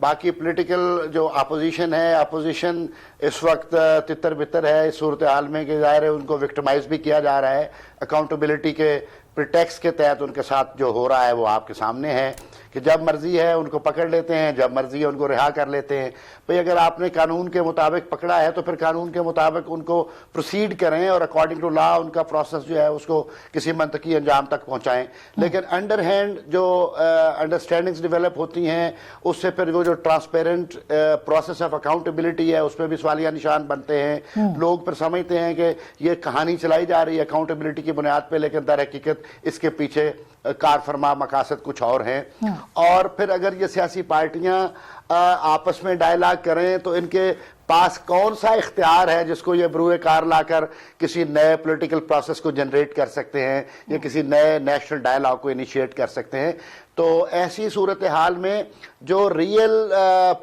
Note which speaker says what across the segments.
Speaker 1: باقی پولیٹیکل جو اپوزیشن ہے، اپوزیشن اس وقت تتر بتر ہے اس صورتحال میں کہ ظاہر ہے ان کو وکٹمائز بھی کیا جا رہا ہے، اکاؤنٹیبلٹی کے پریٹیکس کے تحت ان کے ساتھ جو ہو رہا ہے وہ آپ کے سامنے ہے کہ جب مرضی ہے ان کو پکڑ لیتے ہیں، جب مرضی ہے ان کو رہا کر لیتے ہیں۔ بھئی اگر آپ نے قانون کے مطابق پکڑا ہے تو پھر قانون کے مطابق ان کو پروسیڈ کریں اور اکارڈنگ ٹو لا ان کا پروسیس جو ہے اس کو کسی منطقی انجام تک پہنچائیں، لیکن انڈر ہینڈ جو انڈرسٹینڈنگز ڈیولپ ہوتی ہیں اس سے پھر وہ جو ٹرانسپیرنٹ پروسیس آف اکاؤنٹیبلٹی ہے اس پہ بھی سوالیہ نشان بنتے ہیں۔ لوگ پھر سمجھتے ہیں کہ یہ کہانی چلائی جا رہی ہے اکاؤنٹیبلٹی کی بنیاد پہ، لیکن در حقیقت اس کے پیچھے کار فرما مقاصد کچھ اور ہیں۔ اور پھر اگر یہ سیاسی پارٹیاں آپس میں ڈائیلاگ کریں تو ان کے پاس کون سا اختیار ہے جس کو یہ بروئے کار لا کر کسی نئے پولیٹیکل پروسیس کو جنریٹ کر سکتے ہیں یا کسی نئے نیشنل ڈائیلاگ کو انیشیٹ کر سکتے ہیں۔ تو ایسی صورتحال میں جو ریئل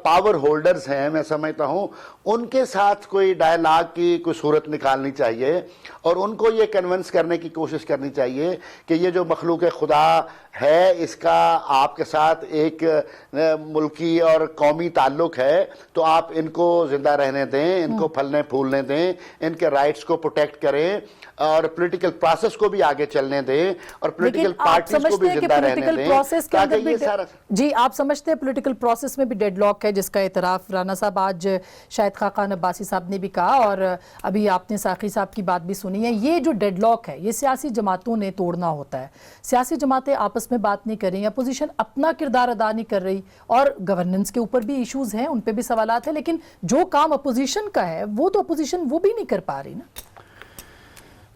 Speaker 1: پاور ہولڈرز ہیں میں سمجھتا ہوں ان کے ساتھ کوئی ڈائیلاگ کی کوئی صورت نکالنی چاہیے اور ان کو یہ کنونس کرنے کی کوشش کرنی چاہیے کہ یہ جو مخلوق خدا ہے اس کا آپ کے ساتھ ایک ملکی اور قومی تعلق ہے، تو آپ ان کو زندہ رہنے دیں، ان کو پھلنے پھولنے دیں، ان کے رائٹس کو پروٹیکٹ کریں اور پولیٹیکل پروسیس کو بھی آگے چلنے دیں اور پولیٹیکل پارٹیز کو بھی زندہ رہنے دیں تاکہ یہ سارا۔
Speaker 2: جی آپ سمجھتے ہیں پولیٹیکل پروسیس میں بھی ڈیڈ لاک ہے جس کا اعتراف رانا صاحب آج شاہد خاقان عباسی صاحب نے بھی کہا اور ابھی آپ نے ساقی صاحب کی بات بھی سنی ہے، یہ جو ڈیڈ لاک ہے یہ سیاسی جماعتوں نے توڑنا ہوتا ہے، سیاسی جماعتیں آپس میں بات نہیں کر رہی، اپوزیشن اپنا کردار ادا نہیں کر رہی اور گورننس کے اوپر بھی ایشوز ہیں، ان پہ بھی سوالات ہیں، لیکن جو کام اپوزیشن کا ہے وہ تو اپوزیشن وہ بھی نہیں کر پا رہی نا۔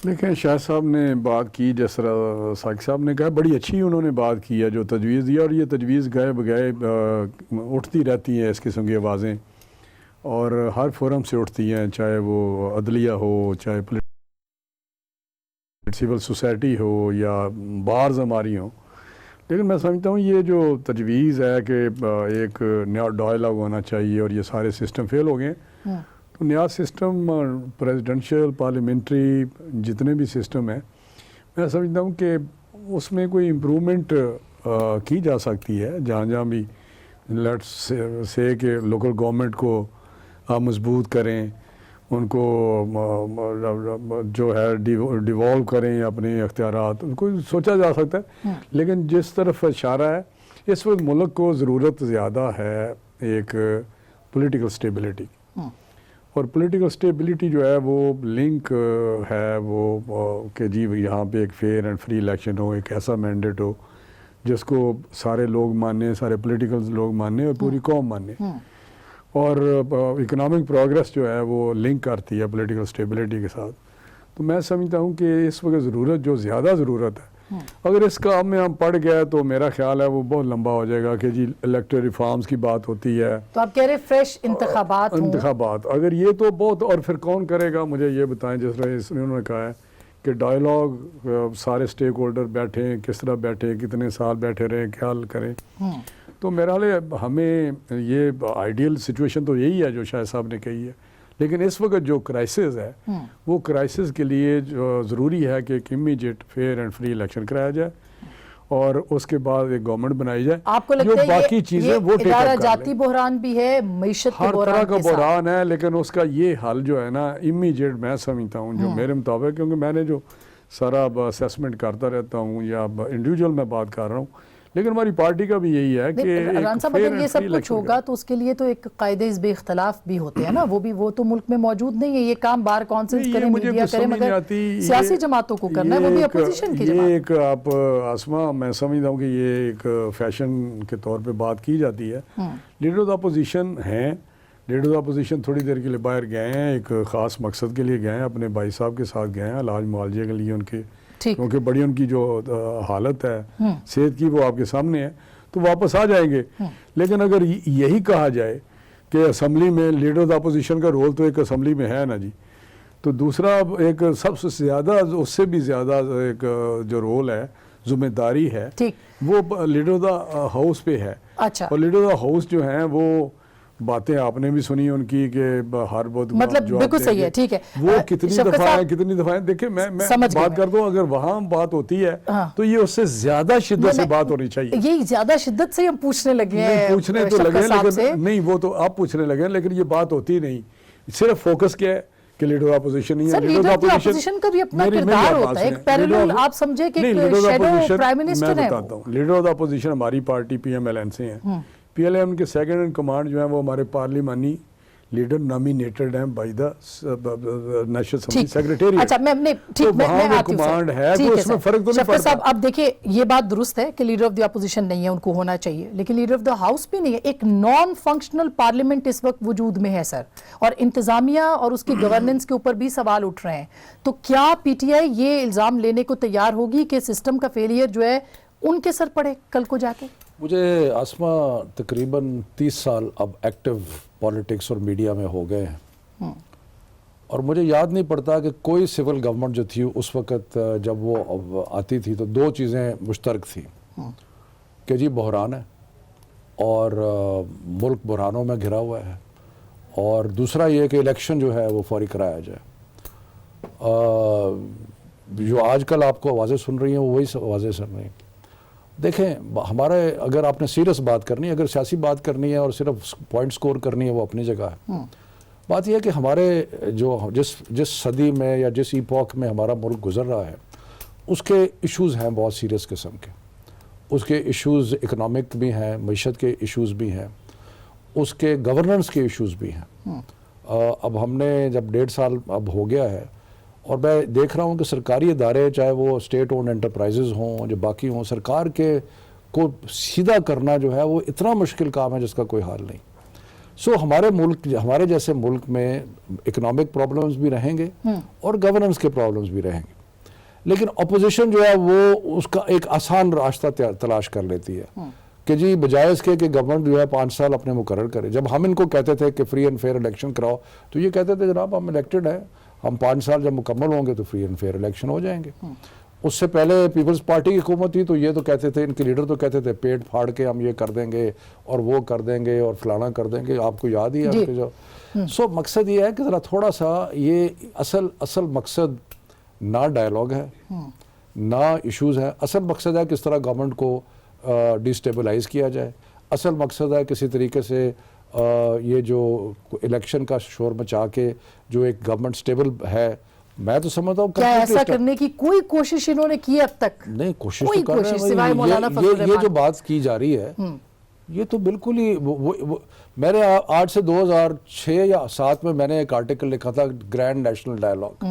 Speaker 3: لیکن شاہ صاحب نے بات کی جس طرح ساقی صاحب نے کہا بڑی اچھی انہوں نے بات کی ہے جو تجویز دی، اور یہ تجویز گئے بگئے اٹھتی رہتی ہیں اس قسم کی آوازیں اور ہر فورم سے اٹھتی ہیں، چاہے وہ عدلیہ ہو، چاہے سول سوسائٹی ہو یا بارز ہماری ہوں۔ لیکن میں سمجھتا ہوں یہ جو تجویز ہے کہ ایک نیا ڈائیلاگ ہونا چاہیے اور یہ سارے سسٹم فیل ہو گئے، تو نیا سسٹم پریزیڈنشل پارلیمنٹری جتنے بھی سسٹم ہیں میں سمجھتا ہوں کہ اس میں کوئی امپرومنٹ کی جا سکتی ہے، جہاں جہاں بھی لیٹس سے کہ لوکل گورنمنٹ کو آپ مضبوط کریں، ان کو جو ہے ڈیوالو کریں اپنے اختیارات، ان کو سوچا جا سکتا ہے۔ لیکن جس طرف اشارہ ہے اس وقت ملک کو ضرورت زیادہ ہے ایک پولیٹیکل سٹیبلٹی، اور پولیٹیکل سٹیبلٹی جو ہے وہ لنک ہے وہ کہ جی یہاں پہ ایک فیئر اینڈ فری الیکشن ہو، ایک ایسا مینڈیٹ ہو جس کو سارے لوگ مانیں، سارے پولیٹیکل لوگ مانیں اور پوری قوم مانیں، اور اکنامک پروگریس جو ہے وہ لنک کرتی ہے پولیٹیکل سٹیبلٹی کے ساتھ۔ تو میں سمجھتا ہوں کہ اس وقت ضرورت جو زیادہ ضرورت ہے، اگر اس کام میں ہم پڑ گئے تو میرا خیال ہے وہ بہت لمبا ہو جائے گا کہ جی الیکٹرل ریفارمز کی بات ہوتی ہے،
Speaker 2: تو آپ کہہ رہے فریش انتخابات
Speaker 3: اگر یہ تو بہت، اور پھر کون کرے گا مجھے یہ بتائیں، جس طرح انہوں نے کہا ہے کہ ڈائیلاگ سارے سٹیک ہولڈر بیٹھیں، کس طرح بیٹھیں، کتنے سال بیٹھے رہیں، کیا حل کریں۔ تو میرا حال ہے ہمیں یہ آئیڈیل سچویشن تو یہی ہے جو شاہد صاحب نے کہی ہے، لیکن اس وقت جو کرائسس ہے وہ کرائسس کے لیے جو ضروری ہے کہ ایک immediate fair and free election کرایا جائے اور اس کے بعد ایک گورنمنٹ بنائی جائے۔
Speaker 2: آپ کو لگتا ہے
Speaker 3: باقی چیزیں وہ ٹیک اپ کر لیں،
Speaker 2: جاتی بحران بھی ہے، معیشت کے
Speaker 3: ہر طرح
Speaker 2: بحران
Speaker 3: کا
Speaker 2: کے ساتھ
Speaker 3: بحران ہے، لیکن اس کا یہ حل جو ہے نا امیجیٹ میں سمجھتا ہوں جو میرے مطابق، کیونکہ میں نے جو سارا اسیسمنٹ کرتا رہتا ہوں یا انڈیویجول میں بات کر رہا ہوں، لیکن ہماری پارٹی کا بھی یہی ہے کہ
Speaker 2: ران صاحب اگر یہ سب کچھ ہوگا تو اس کے لیے تو ایک قاعدے حزب اختلاف بھی ہوتے ہیں نا، وہ تو ملک میں موجود نہیں ہے۔ یہ کام بار کونسلز کریں، میڈیا کریں، مگر سیاسی جماعتوں کو کرنا ہے، وہ بھی اپوزیشن کی جماعت۔
Speaker 3: یہ ایک آپ آسما میں سمجھتا ہوں کہ یہ ایک فیشن کے طور پہ بات کی جاتی ہے۔ لیڈر آف اپوزیشن ہیں، لیڈر آف اپوزیشن تھوڑی دیر کے لیے باہر گئے ہیں، ایک خاص مقصد کے لیے گئے ہیں، اپنے بھائی صاحب کے ساتھ گئے ہیں علاج معالجے کے لیے ان کے، کیونکہ بڑی ان کی جو حالت ہے صحت کی وہ آپ کے سامنے ہے، تو واپس آ جائیں گے۔ لیکن اگر یہی کہا جائے کہ اسمبلی میں لیڈر آف اپوزیشن کا رول تو ایک اسمبلی میں ہے نا جی، تو دوسرا ایک سب سے زیادہ، اس سے بھی زیادہ ایک جو رول ہے، ذمہ داری ہے، وہ لیڈر آف دا ہاؤس پہ ہے۔ اور لیڈر آف دا ہاؤس جو ہیں وہ باتیں آپ نے بھی سنی ان کی کہ ہر بہت
Speaker 2: مطلب بالکل صحیح ہے، ٹھیک ہے۔
Speaker 3: وہ کتنی دفعہ ہیں کتنی دفعہ ہیں، دیکھیں میں بات کرتا ہوں، اگر وہاں بات ہوتی ہے تو یہ اس سے زیادہ شدت سے بات ہونی چاہیے۔
Speaker 2: یہ زیادہ شدت سے ہم پوچھنے لگے ہیں،
Speaker 3: پوچھنے تو لگے لیکن نہیں، وہ تو آپ پوچھنے لگے لیکن یہ بات ہوتی نہیں، صرف فوکس کیا ہے کہ لیڈر اپوزیشن نہیں ہے۔
Speaker 2: سر لیڈر آف اپوزیشن کا بھی اپنا کردار ہوتا ہے، ایک پیرلل آپ سمجھے کہ شیڈو پرائم منسٹر ہے۔
Speaker 3: میں بتاتا ہوں، لیڈر آف اپوزیشن ہماری party P M L N سے ہیں، پی ایل ایم کے سیکنڈ ان کمانڈ جو ہیں وہ ہمارے پارلیمانی لیڈر نامینیٹڈ ہیں by the national assembly secretariat.
Speaker 2: اچھا میں ٹھیک میں آتی ہوں
Speaker 3: کمانڈ ہے تو اس میں فرق تو نہیں پڑتا۔
Speaker 2: صاحب اب دیکھیں یہ بات درست ہے کہ لیڈر آف دی اپوزیشن نہیں ہے، ان کو ہونا چاہیے، لیکن لیڈر آف دا ہاؤس بھی نہیں ہے۔ ایک نان فنکشنل پارلیمنٹ اس وقت وجود میں ہے سر، اور انتظامیہ اور اس کی گورننس کے اوپر بھی سوال اٹھ رہے ہیں، تو کیا پی ٹی آئی یہ الزام لینے کو تیار ہوگی کہ سسٹم کا فیلئر جو ہے ان کے سر پڑے کل کو جا کے؟
Speaker 4: مجھے آسما تقریباً 30 سال اب ایکٹیو پالیٹکس اور میڈیا میں ہو گئے ہیں، اور مجھے یاد نہیں پڑتا کہ کوئی سول گورنمنٹ جو تھی اس وقت جب وہ آتی تھی تو دو چیزیں مشترک تھیں کہ جی بحران ہے اور ملک بحرانوں میں گھرا ہوا ہے، اور دوسرا یہ کہ الیکشن جو ہے وہ فوری کرایا جائے۔ جو آج کل آپ کو آوازیں سن رہی ہیں وہ وہی آوازیں سن رہی ہیں۔ دیکھیں ہمارے اگر آپ نے سیریس بات کرنی ہے، اگر سیاسی بات کرنی ہے اور صرف پوائنٹ سکور کرنی ہے وہ اپنی جگہ ہے۔ بات یہ ہے کہ ہمارے جو جس صدی میں یا جس ایپوک میں ہمارا ملک گزر رہا ہے اس کے ایشوز ہیں بہت سیریس قسم کے، اس کے ایشوز اکنامک بھی ہیں، معیشت کے ایشوز بھی ہیں، اس کے گورننس کے ایشوز بھی ہیں۔ اب ہم نے جب 1.5 سال اب ہو گیا ہے اور میں دیکھ رہا ہوں کہ سرکاری ادارے چاہے وہ اسٹیٹ اونڈ انٹرپرائزز ہوں جو باقی ہوں، سرکار کے کو سیدھا کرنا جو ہے وہ اتنا مشکل کام ہے جس کا کوئی حل نہیں۔ سو ہمارے ملک، ہمارے جیسے ملک میں اکنامک پرابلمز بھی رہیں گے اور گورننس کے پرابلمز بھی رہیں گے، لیکن اپوزیشن جو ہے وہ اس کا ایک آسان راستہ تلاش کر لیتی ہے کہ جی بجائے اس کے کہ گورنمنٹ جو ہے 5 سال اپنے مقرر کرے۔ جب ہم ان کو کہتے تھے کہ فری اینڈ فیئر الیکشن کراؤ تو یہ کہتے تھے جناب ہم الیکٹڈ ہیں، ہم 5 سال جب مکمل ہوں گے تو فری اینڈ فیئر الیکشن ہو جائیں گے۔ اس سے پہلے پیپلز پارٹی کی حکومت تھی تو یہ تو کہتے تھے، ان کے لیڈر تو کہتے تھے پیٹ پھاڑ کے ہم یہ کر دیں گے اور وہ کر دیں گے اور فلانا کر دیں گے، آپ کو یاد ہی ہے جو سو مقصد یہ ہے کہ ذرا تھوڑا سا یہ اصل مقصد نہ ڈائلاگ ہے نہ ایشوز ہے، اصل مقصد ہے کس طرح گورنمنٹ کو ڈیسٹیبلائز کیا جائے، اصل مقصد ہے کسی طریقے سے یہ جو الیکشن کا شور مچا کے جو ایک گورنمنٹ سٹیبل ہے، میں تو سمجھتا ہوں
Speaker 2: کیا ایسا کرنے کی کوئی کوشش انہوں نے کی اب تک؟
Speaker 4: نہیں، کوشش تو کر رہے ہیں۔ یہ جو بات کی جا رہی ہے یہ تو بالکل ہی میں نے 8 سے 2006 یا 7 میں نے ایک آرٹیکل لکھا تھا گرینڈ نیشنل ڈائیلاگ،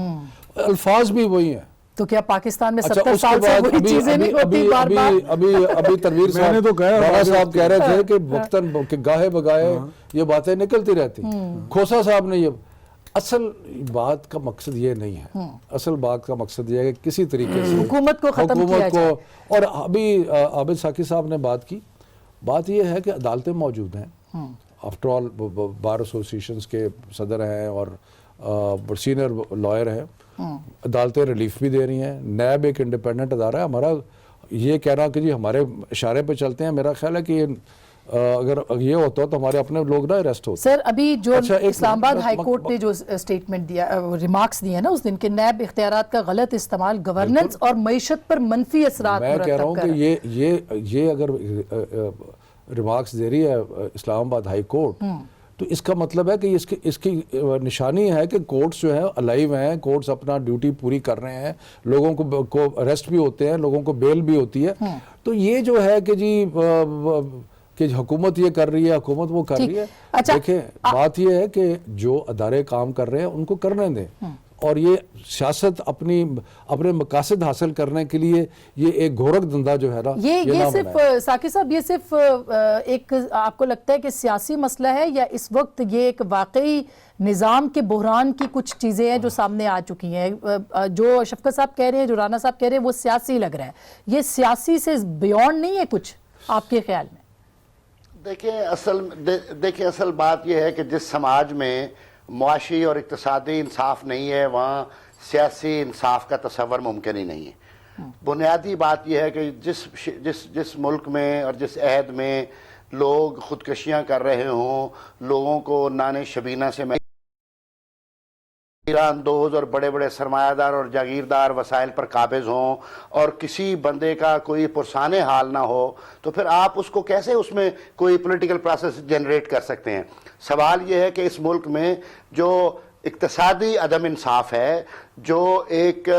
Speaker 4: الفاظ بھی وہی ہیں۔
Speaker 2: تو کیا پاکستان میں 70 سال سے وہی چیزیں نہیں ہوتی بار بار؟
Speaker 4: ابھی تنویر صاحب کہہ رہے تھے کہ وقتاً گاہے بگاہے یہ باتیں نکلتی رہتی۔ کھوسا صاحب نے یہ اصل بات کا مقصد یہ نہیں ہے، اصل بات کا مقصد یہ ہے کہ کسی طریقے سے
Speaker 2: حکومت کو ختم کیا جائے۔
Speaker 4: اور ابھی عابد ساقی صاحب نے بات کی، بات یہ ہے کہ عدالتیں موجود ہیں، آفٹر آل بار ایسوسیشنز کے صدر ہیں اور سینئر لائر ہیں، عدالتیں ریلیف بھی دے رہی ہیں، نیب ایک انڈیپینڈنٹ ادارہ ہے۔ ہمارا یہ کہنا کہ جی ہمارے اشارے پہ چلتے ہیں، میرا خیال ہے کہ اگر یہ ہوتا تو ہمارے اپنے لوگ نہ اریسٹ ہوتے۔
Speaker 2: سر ابھی جو اسلام آباد ہائی کورٹ نے جو اسٹیٹمنٹ دیا، ریمارکس دیے نا اس دن کے، نیب اختیارات کا غلط استعمال گورننس اور معیشت پر منفی اثرات
Speaker 4: میں کہہ رہا ہوں کہ یہ اگر ریمارکس دے رہی ہے اسلام آباد ہائی کورٹ تو اس کا مطلب ہے کہ اس کی نشانی ہے کہ کورٹس جو ہیں الائیو ہیں، کورٹس اپنا ڈیوٹی پوری کر رہے ہیں، لوگوں کو اریسٹ بھی ہوتے ہیں، لوگوں کو بیل بھی ہوتی ہے۔ تو یہ جو ہے کہ جی کہ حکومت یہ کر رہی ہے، حکومت وہ کر رہی ہے، دیکھیں بات یہ ہے کہ جو ادارے کام کر رہے ہیں ان کو کرنے دیں، اور یہ سیاست اپنے مقاصد حاصل کرنے کے لیے یہ ایک گھورک دھندا جو ہے نا
Speaker 2: یہ صرف ساقی صاحب یہ صرف ایک آپ کو لگتا ہے کہ سیاسی مسئلہ ہے، یا اس وقت یہ ایک واقعی نظام کے بحران کی کچھ چیزیں ہیں جو سامنے آ چکی ہیں؟ جو شفقت صاحب کہہ رہے ہیں، جو رانا صاحب کہہ رہے ہیں، وہ سیاسی لگ رہا ہے، یہ سیاسی سے بیونڈ نہیں ہے کچھ آپ کے خیال میں؟
Speaker 1: دیکھیں اصل بات یہ ہے کہ جس سماج میں معاشی اور اقتصادی انصاف نہیں ہے وہاں سیاسی انصاف کا تصور ممکن ہی نہیں ہے۔ بنیادی بات یہ ہے کہ جس ملک میں اور جس عہد میں لوگ خودکشیاں کر رہے ہوں, لوگوں کو نان شبینہ سے اندوز اور بڑے بڑے سرمایہ دار اور جاگیردار وسائل پر قابض ہوں, اور کسی بندے کا کوئی پرسان حال نہ ہو, تو پھر آپ اس کو کیسے اس میں کوئی پولیٹیکل پروسیس جنریٹ کر سکتے ہیں؟ سوال یہ ہے کہ اس ملک میں جو اقتصادی عدم انصاف ہے, جو ایک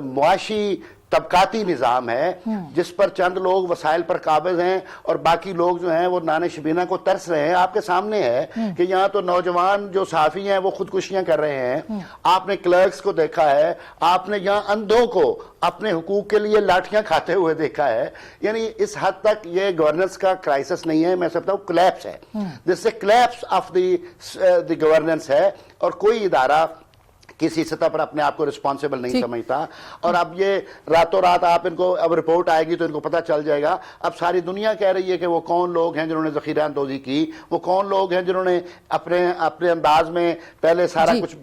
Speaker 1: معاشی طبقاتی نظام ہے جس پر چند لوگ وسائل پر قابض ہیں اور باقی لوگ جو ہیں وہ نان شبینہ کو ترس رہے ہیں, آپ کے سامنے ہے کہ یہاں تو نوجوان جو صحافی ہیں وہ خودکشیاں کر رہے ہیں, آپ نے کلرکس کو دیکھا ہے, آپ نے یہاں اندھوں کو اپنے حقوق کے لیے لاٹھیاں کھاتے ہوئے دیکھا ہے. یعنی اس حد تک یہ گورننس کا کرائسس نہیں ہے, میں سمجھتا ہوں کلیپس ہے, جس سے کلیپس آف دی گورننس ہے, اور کوئی ادارہ کسی سطح پر اپنے آپ کو رسپانسیبل نہیں سمجھتا. اور اب یہ راتوں رات آپ ان کو, اب رپورٹ آئے گی تو ان کو پتہ چل جائے گا. اب ساری دنیا کہہ رہی ہے کہ وہ کون لوگ ہیں جنہوں نے ذخیرہ اندوزی کی, وہ کون لوگ ہیں جنہوں نے اپنے انداز میں پہلے سارا کچھ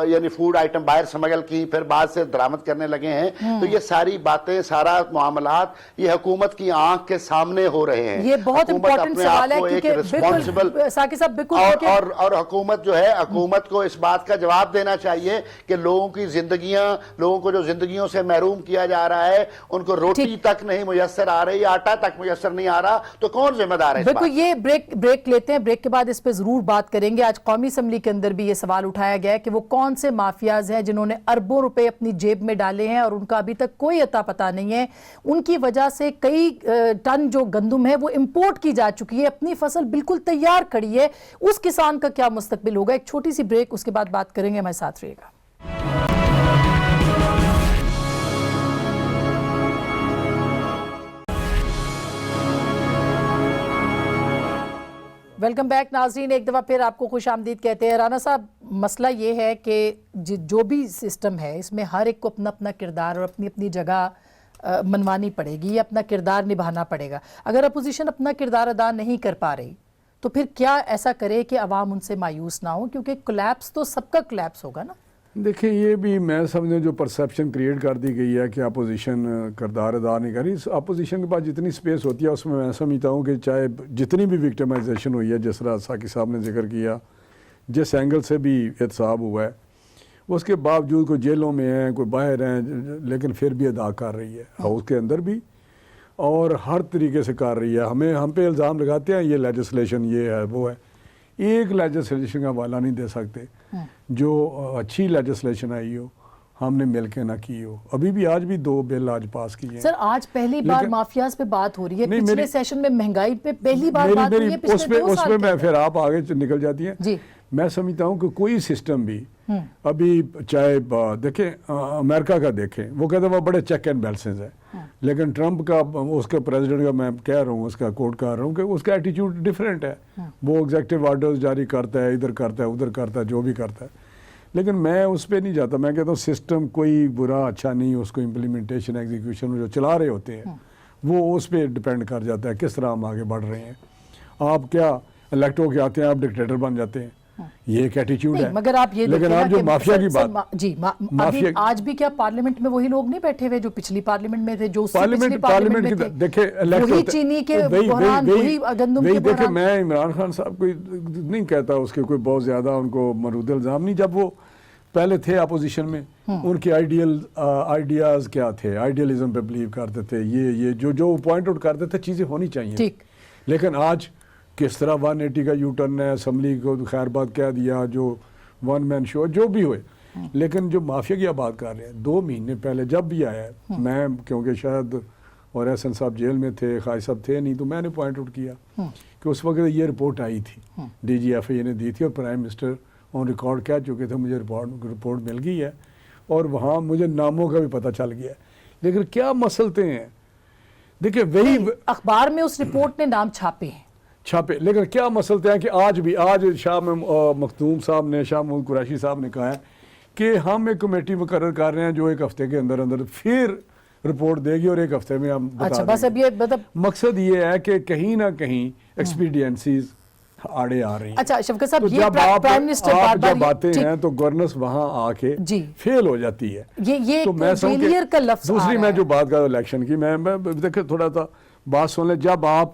Speaker 1: یعنی فوڈ آئٹم باہر سمگل کی, پھر بعد سے درآمد کرنے لگے ہیں. تو یہ ساری باتیں, سارا معاملات یہ حکومت کی آنکھ کے سامنے ہو رہے ہیں.
Speaker 2: یہ بہت امپورٹنٹ سوال ہے کیونکہ بالکل ساقی صاحب بالکل,
Speaker 1: اور حکومت جو ہے, حکومت کو اس بات کا جواب دینا چاہیے کہ لوگوں کی زندگیاں, لوگوں کو جو زندگیوں سے محروم کیا جا رہا ہے, ان کو روٹی تک نہیں میسر آ رہی, آٹا تک میسر نہیں آ رہا, تو کون ذمہ دار ہے اس بات؟
Speaker 2: بالکل. یہ بریک لیتے ہیں, بریک کے بعد اس پہ ضرور بات کریں گے. آج قومی اسمبلی کے اندر بھی یہ سوال اٹھایا گیا ہے کہ وہ کون سے مافیاز ہیں جنہوں نے اربوں روپے اپنی جیب میں ڈالے ہیں اور ان کا ابھی تک کوئی اتا پتہ نہیں ہے. ان کی وجہ سے کئی ٹن جو گندم ہے وہ امپورٹ کی جا چکی ہے, اپنی فصل بالکل تیار کھڑی ہے. اس کسان کا کیا مستقبل ہوگا؟ ایک چھوٹی سی بریک, اس کے بعد بات کریں گے. ہمارے ساتھ رہیے گا. ویلکم بیک ناظرین, ایک دفعہ پھر آپ کو خوش آمدید کہتے ہیں. رانا صاحب, مسئلہ یہ ہے کہ جو بھی سسٹم ہے اس میں ہر ایک کو اپنا اپنا کردار اور اپنی اپنی جگہ منوانی پڑے گی, یا اپنا کردار نبھانا پڑے گا. اگر اپوزیشن اپنا کردار ادا نہیں کر پا رہی تو پھر کیا ایسا کرے کہ عوام ان سے مایوس نہ ہو, کیونکہ کولیپس تو سب کا کولیپس ہوگا نا.
Speaker 3: دیکھیں, یہ بھی میں سمجھوں جو پرسیپشن کریٹ کر دی گئی ہے کہ اپوزیشن کردار ادا نہیں کر رہی. اپوزیشن کے پاس جتنی سپیس ہوتی ہے اس میں سمجھتا ہوں کہ چاہے جتنی بھی وکٹمائزیشن ہوئی ہے, جس طرح ساقی صاحب نے ذکر کیا, جس اینگل سے بھی احتساب ہوا ہے, اس کے باوجود کوئی جیلوں میں ہیں, کوئی باہر ہیں, لیکن پھر بھی ادا کر رہی ہے, ہاؤس کے اندر بھی, اور ہر طریقے سے کر رہی ہے. ہم پہ الزام لگاتے ہیں یہ لیجسلیشن یہ ہے وہ ہے. ایک لیجسلیشن کا حوالہ نہیں دے سکتے جو اچھی لیجسلیشن آئی ہو, ہم نے مل کے نہ کی ہو. ابھی بھی آج بھی 2 بل آج پاس کیے ہیں.
Speaker 2: سر, آج پہلی بار مافیاز پہ بات ہو رہی ہے. پچھلے سیشن میں مہنگائی پہ پہلی بار بات ہوئی ہے پچھلے 2 سال.
Speaker 3: اس میں پھر آپ آگے نکل جاتی ہیں.
Speaker 2: جی,
Speaker 3: میں سمجھتا ہوں کہ کوئی سسٹم بھی ابھی, چاہے دیکھیں امریکہ کا دیکھیں, وہ کہتے ہیں وہ بڑے چیک اینڈ بیلنسز ہیں, لیکن ٹرمپ کا, اس کا پریزیڈنٹ کا میں کہہ رہا ہوں, اس کا کوٹ کر رہا ہوں کہ اس کا ایٹیٹیوڈ ڈیفرنٹ ہے. وہ ایگزیکٹو آرڈرز جاری کرتا ہے, ادھر کرتا ہے, ادھر کرتا ہے, جو بھی کرتا ہے. لیکن میں اس پہ نہیں جاتا. میں کہتا ہوں سسٹم کوئی برا اچھا نہیں, اس کو امپلیمنٹیشن ایگزیکیوشن جو چلا رہے ہوتے ہیں وہ اس پہ ڈپینڈ کر جاتا ہے کس طرح ہم آگے بڑھ رہے ہیں. آپ کیا الیکٹ ہو کے آتے ہیں, آپ ڈکٹیٹر بن جاتے ہیں, یہ ایک ایٹیٹیوڈ ہے.
Speaker 2: مگر آپ یہ
Speaker 3: لیکن آپ جو مافیا کی بات,
Speaker 2: جی, آج بھی کیا پارلیمنٹ میں وہی لوگ نہیں بیٹھے ہوئے جو پچھلی پارلیمنٹ میں تھے, جو اس سے پچھلی پارلیمنٹ میں تھے؟
Speaker 3: دیکھیں,
Speaker 2: وہی چینی کے بحران, وہی گندم کے
Speaker 3: دیکھیں,
Speaker 2: بحران.
Speaker 3: میں عمران خان صاحب کو نہیں کہتا اس کے کوئی بہت زیادہ ان کو مرود الزام نہیں. جب وہ پہلے تھے اپوزیشن میں, ان کے آئیڈیاز کیا تھے, آئیڈیالزم پہ بلیو کرتے تھے, یہ جو پوائنٹ آؤٹ کرتے تھے چیزیں ہونی چاہیے. لیکن آج کس طرح 180 کا یو ٹرن ہے, اسمبلی کو خیر بات کہہ دیا, جو 1 مین شو جو بھی ہوئے. لیکن جو مافیا کی بات کر رہے ہیں, 2 مہینے پہلے جب بھی آیا ہے, میں کیونکہ شاید اور احسن صاحب جیل میں تھے, خواجہ صاحب تھے نہیں, تو میں نے پوائنٹ آؤٹ کیا کہ اس وقت یہ رپورٹ آئی تھی, ڈی جی ایف اے نے دی تھی, اور پرائم منسٹر آن ریکارڈ کہہ چکے تھے مجھے رپورٹ مل گئی ہے, اور وہاں مجھے ناموں کا بھی پتہ چل گیا. لیکن کیا مسئلے ہیں, دیکھیں وہی
Speaker 2: اخبار میں اس رپورٹ نے نام چھاپے ہیں,
Speaker 3: لیکن کیا مسئلے ہیں کہ آج شاہ مختوم صاحب نے, شاہ محمود قریشی صاحب نے کہا ہے کہ ہم ایک کمیٹی مقرر کر رہے ہیں جو 1 ہفتے کے اندر پھر رپورٹ دے گی, اور 1 ہفتے میں ہم بتا دیں گے. مقصد یہ ہے کہ کہیں نہ کہیں ایکسپیڈینسیز آڑے آ رہی ہیں.
Speaker 2: اچھا شفقت صاحب, یہ
Speaker 3: جب
Speaker 2: پرائم منسٹر بار بار
Speaker 3: جب آتے ہیں تو گورننس وہاں آ کے فیل ہو جاتی ہے.
Speaker 2: یہ فیلئر کا لفظ.
Speaker 3: دوسری میں جو بات کر رہا ہوں الیکشن کی, میں دیکھیں تھوڑا سا بات سن لیں. جب آپ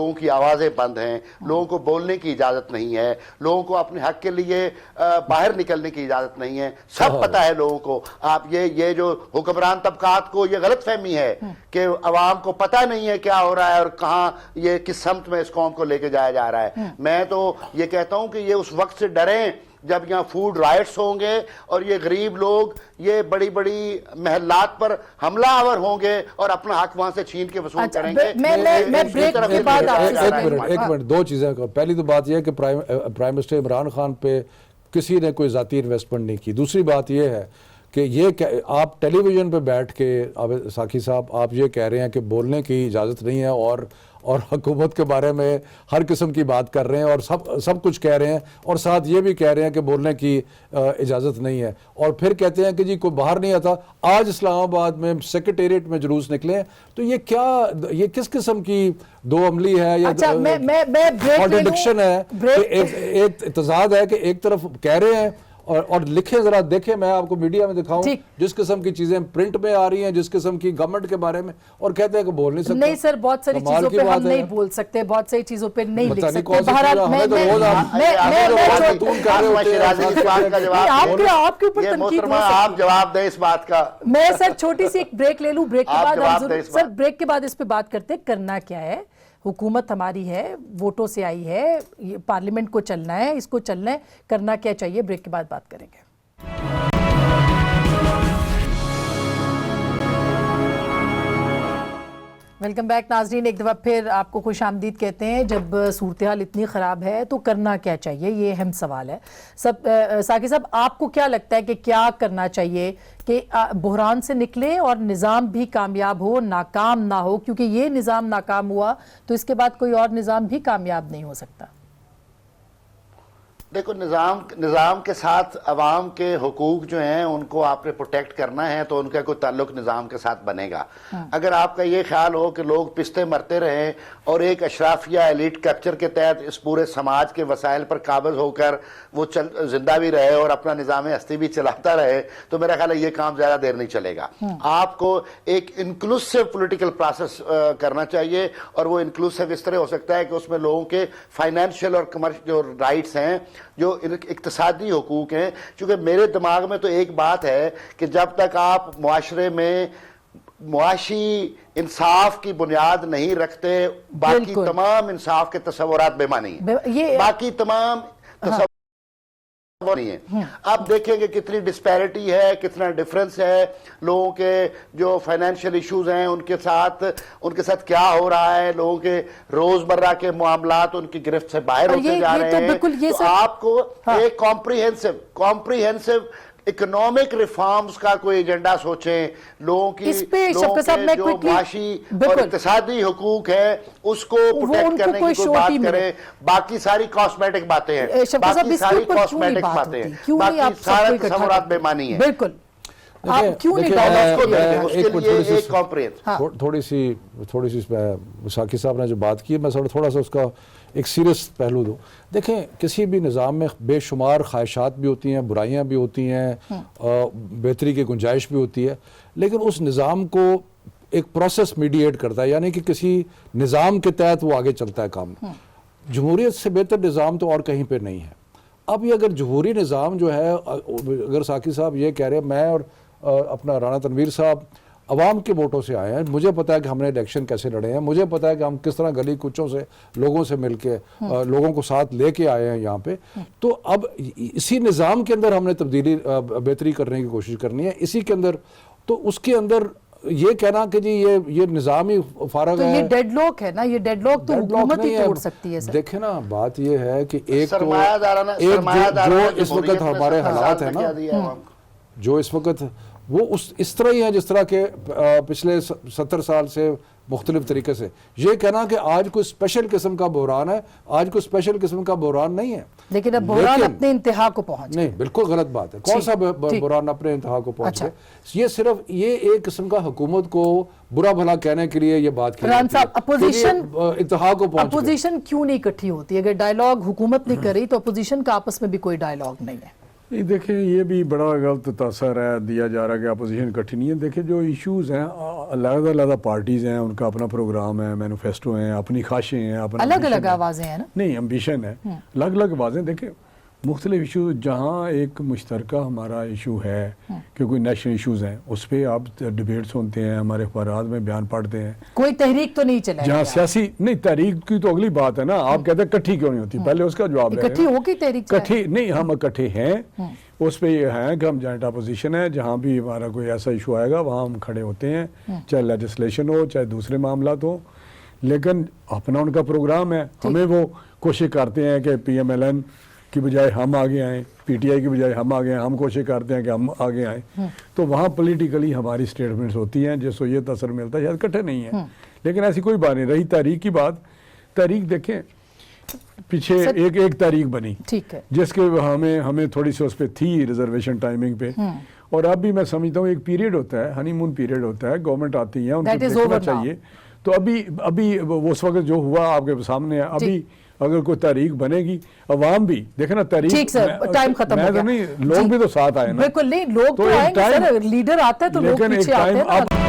Speaker 1: لوگوں کی آوازیں بند ہیں, لوگوں کو بولنے کی اجازت نہیں ہے, لوگوں کو اپنے حق کے لیے باہر نکلنے کی اجازت نہیں ہے. سب پتہ ہے لوگوں کو. آپ یہ جو حکمران طبقات کو یہ غلط فہمی ہے کہ عوام کو پتہ نہیں ہے کیا ہو رہا ہے اور کہاں یہ کس سمت میں اس قوم کو لے کے جایا جا رہا ہے. میں تو یہ کہتا ہوں کہ یہ اس وقت سے ڈریں جب یہاں فوڈ رائٹس ہوں گے اور یہ غریب لوگ یہ بڑی بڑی محلات پر حملہ آور ہوں گے اور اپنا حق وہاں سے چھین کے وصول کریں گے.
Speaker 2: میں بریک کے بعد
Speaker 4: ایک منٹ, دو چیزیں. پہلی تو بات یہ ہے کہ پرائم منسٹر عمران خان پہ کسی نے کوئی ذاتی انویسٹمنٹ نہیں کی. دوسری بات یہ ہے کہ یہ آپ ٹیلی ویژن پہ بیٹھ کے ساقی صاحب آپ یہ کہہ رہے ہیں کہ بولنے کی اجازت نہیں ہے اور حکومت کے بارے میں ہر قسم کی بات کر رہے ہیں اور سب کچھ کہہ رہے ہیں اور ساتھ یہ بھی کہہ رہے ہیں کہ بولنے کی اجازت نہیں ہے, اور پھر کہتے ہیں کہ جی کوئی باہر نہیں آتا. آج اسلام آباد میں سیکریٹریٹ میں جلوس نکلے ہیں, تو یہ کیا, یہ کس قسم کی دو عملی ہے یا کانٹرڈکشن ہے, ایک تضاد ہے کہ ایک طرف کہہ رہے ہیں اور لکھیں, ذرا دیکھیں, میں آپ کو میڈیا میں دکھاؤں جس قسم کی چیزیں پرنٹ میں آ رہی ہیں, جس قسم کی گورنمنٹ کے بارے میں, اور کہتے ہیں کہ بول نہیں سکتے.
Speaker 2: نہیں سر, بہت ساری چیزوں پہ ہم نہیں بول سکتے, بہت ساری چیزوں پہ نہیں لکھ سکتے. بہرحال
Speaker 1: آپ جواب دیں اس بات کا.
Speaker 2: میں سر چھوٹی سی ایک بریک لے لوں, بریک کے بعد سر بریک کے بعد اس پہ بات کرتے ہیں کرنا کیا ہے. حکومت ہماری ہے, ووٹوں سے آئی ہے, پارلیمنٹ کو چلنا ہے, اس کو چلنا ہے, کرنا کیا چاہیے, بریک کے بعد بات کریں گے. ویلکم بیک ناظرین, ایک دفعہ پھر آپ کو خوش آمدید کہتے ہیں. جب صورتحال اتنی خراب ہے تو کرنا کیا چاہیے, یہ اہم سوال ہے. ساقی صاحب, آپ کو کیا لگتا ہے کہ کیا کرنا چاہیے کہ بحران سے نکلے اور نظام بھی کامیاب ہو, ناکام نہ ہو, کیونکہ یہ نظام ناکام ہوا تو اس کے بعد کوئی اور نظام بھی کامیاب نہیں ہو سکتا.
Speaker 1: دیکھو, نظام کے ساتھ عوام کے حقوق جو ہیں ان کو آپ نے پروٹیکٹ کرنا ہے تو ان کا کوئی تعلق نظام کے ساتھ بنے گا. اگر آپ کا یہ خیال ہو کہ لوگ پستے مرتے رہیں اور ایک اشرافیہ ایلیٹ کلچر کے تحت اس پورے سماج کے وسائل پر قابض ہو کر وہ زندہ بھی رہے اور اپنا نظام ہستی بھی چلاتا رہے, تو میرا خیال ہے یہ کام زیادہ دیر نہیں چلے گا. آپ کو ایک انکلوسیو پولیٹیکل پروسیس کرنا چاہیے, اور وہ انکلوسیو اس طرح ہو سکتا ہے کہ اس میں لوگوں کے فائنینشیل اور کمرشل جو رائٹس ہیں, جو اقتصادی حقوق ہیں. چونکہ میرے دماغ میں تو ایک بات ہے کہ جب تک آپ معاشرے میں معاشی انصاف کی بنیاد نہیں رکھتے, باقی تمام انصاف کے تصورات بے معنی ہیں, باقی تمام تصور نہیں ہے. آپ دیکھیں کہ کتنی ڈسپیرٹی ہے, کتنا ڈیفرنس ہے لوگوں کے جو فائنینشیل ایشوز ہیں ان کے ساتھ کیا ہو رہا ہے, لوگوں کے روزمرہ کے معاملات ان کی گرفت سے باہر ہوتے جا رہے ہیں. تو آپ کو ایک کمپریہنسو اکنامک ریفارمز کا کوئی ایجنڈا سوچیں, لوگوں کی جو معاشی اور اقتصادی حقوق ہے اس کو پروٹیکٹ کرنے کی کوئی بات کریں. باقی ساری کاسمیٹک باتیں ہیں, باقی ساری کاسمیٹک باتیں ہیں, باقی سارے تصورات بے معنی ہیں.
Speaker 2: بالکل.
Speaker 4: تھوڑی سی ساقی صاحب نے جو بات کی, میں تھوڑا سا اس کا ایک سیریس پہلو دوں. دیکھیں, کسی بھی نظام میں بے شمار خواہشات بھی ہوتی ہیں, برائیاں بھی ہوتی ہیں, بہتری کی گنجائش بھی ہوتی ہے, لیکن اس نظام کو ایک پروسیس میڈیٹ کرتا ہے, یعنی کہ کسی نظام کے تحت وہ آگے چلتا ہے کام. جمہوریت سے بہتر نظام تو اور کہیں پہ نہیں ہے. اب یہ اگر جمہوری نظام جو ہے, اگر ساقی صاحب یہ کہہ رہے ہیں, میں اور اپنا رانا تنویر صاحب عوام کے ووٹوں سے آئے ہیں, مجھے پتا ہے کہ ہم نے الیکشن کیسے لڑے ہیں, مجھے پتا ہے کہ ہم کس طرح گلی کوچوں سے لوگوں سے مل کے لوگوں کو ساتھ لے کے آئے ہیں یہاں پہ. تو اب اسی نظام کے اندر ہم نے بہتری کرنے کی کوشش کرنی ہے. اسی کے اندر تو اس کے اندر یہ کہنا کہ جی یہ نظام ہی فارغ ہے,
Speaker 2: یہ ڈیڈ لاک ہے نا, یہ ڈیڈ لاک تو حکومت ہی توڑ سکتی ہے.
Speaker 4: دیکھیں نا, بات یہ ہے کہ ایک جو اس وقت ہمارے حالات ہیں نا, جو اس وقت وہ اس طرح ہی ہیں جس طرح کہ پچھلے 70 سال سے مختلف طریقے سے. یہ کہنا کہ آج کوئی اسپیشل قسم کا بحران ہے, آج کوئی اسپیشل قسم کا بحران نہیں ہے.
Speaker 2: لیکن اب بحران اپنے انتہا کو پہنچ
Speaker 4: نہیں, بالکل غلط بات ہے. کون سا بحران اپنے انتہا کو پہنچ گئے؟ یہ صرف یہ ایک قسم کا حکومت کو برا بھلا کہنے کے لیے یہ بات کی جاتی ہے. انتہا کو پہنچ گئے.
Speaker 2: اپوزیشن کیوں نہیں اکٹھی ہوتی؟ اگر ڈائیلاگ حکومت نہیں کر رہی تو اپوزیشن کا آپس میں بھی کوئی ڈائیلاگ نہیں ہے.
Speaker 3: یہ دیکھیں یہ بھی بڑا غلط تاثر ہے دیا جا رہا ہے کہ اپوزیشن اکٹھی نہیں ہے. دیکھیں جو ایشوز ہیں علیحدہ علیحدہ پارٹیز ہیں, ان کا اپنا پروگرام ہے, مینیفیسٹو ہیں, اپنی خواہشیں ہیں, اپنا
Speaker 2: الگ
Speaker 3: ambition
Speaker 2: الگ
Speaker 3: ہے.
Speaker 2: آوازیں ہیں نا.
Speaker 3: نہیں امبیشن ہے, الگ الگ آوازیں. دیکھیں مختلف ایشو, جہاں ایک مشترکہ ہمارا ایشو ہے کہ کوئی نیشنل ایشوز ہیں, اس پہ آپ ڈیبیٹ سنتے ہیں, ہمارے اخبارات میں بیان پڑھتے ہیں.
Speaker 2: کوئی تحریک تو نہیں چلے
Speaker 3: جہاں سیاسی نہیں, تحریک کی تو اگلی بات ہے نا. آپ کہتے ہیں اکٹھی کیوں نہیں ہوتی, پہلے اس کا جواب ہے
Speaker 2: اکٹھی ہو کے تحریک
Speaker 3: اکٹھی نہیں, ہم اکٹھے ہیں. اس پہ یہ ہے کہ ہم جوائنٹ اپوزیشن ہے, جہاں بھی ہمارا کوئی ایسا ایشو آئے گا وہاں ہم کھڑے ہوتے ہیں, چاہے لیجسلیشن ہو چاہے دوسرے معاملات ہوں. لیکن اپنا ان کا پروگرام ہے, ہمیں وہ کوشش کرتے ہیں کہ پی ایم ایل این کی بجائے ہم آگے آئیں, پی ٹی آئی کی بجائے ہم آگے آئیں, ہم کوشش کرتے ہیں کہ ہم آگے آئیں. تو وہاں پولیٹیکلی ہماری سٹیٹمنٹس ہوتی ہیں جس کو یہ تاثر ملتا ہے, شاید اکٹھے نہیں ہیں. لیکن ایسی کوئی بات نہیں رہی. تحریک کی بات, تحریک دیکھیں پیچھے ایک تحریک بنی
Speaker 2: ٹھیک ہے
Speaker 3: جس کے ہمیں تھوڑی سی اس پہ تھی ریزرویشن ٹائمنگ پہ, اور اب بھی میں سمجھتا ہوں ایک پیریڈ ہوتا ہے, ہنی مون پیریڈ ہوتا ہے, گورنمنٹ آتی ہے, ان کو دیکھنا چاہیے. تو ابھی اس وقت جو ہوا آپ کے سامنے ہے, ابھی اگر کوئی تحریک بنے گی, عوام بھی دیکھیں نا تحریک,
Speaker 2: ٹھیک سر ٹائم ختم ہو گیا.
Speaker 3: نہیں, لوگ بھی تو ساتھ آئے نا.
Speaker 2: بالکل نہیں, لوگ تو آئیں گے سر, لیڈر آتا ہے تو لوگ پیچھے آتے ہیں نا.